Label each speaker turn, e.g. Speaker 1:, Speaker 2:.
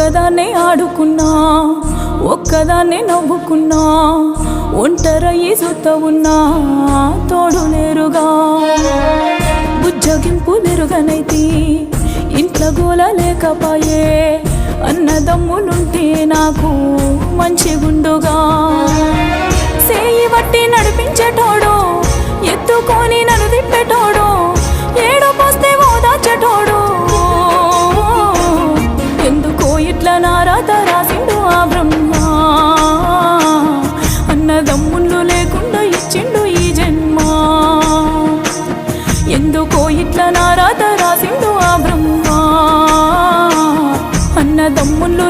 Speaker 1: ఒక్కదాన్నే ఆడుకున్నా, ఒక్కదాన్నే నవ్వుకున్నా, ఒంటరయ్యి చూస్తా ఉన్నా తోడు లేరుగా. బుజ్జగింపు మెరుగనైతి ఇంట్లో గోల లేకపాయే, అన్నదమ్ములుంటే నాకు మంచిగుండుగా. సేయి వట్టి నడిపించేటోడు, ఎత్తుకొని నన్ను తిప్పేటోడు, ఏడుపొస్తే ఓదార్చేటోడు. ఎందుకో ఇట్లా నా రాత రాసిండు ఆ బ్రహ్మ, అన్నదమ్ముళ్ళు లేకుండా ఇచ్చిండు ఈ జన్మ. ఎందుకో ఇట్లా నా రాత రాసిండు ఆ బ్రహ్మ, అన్నదమ్ముళ్ళు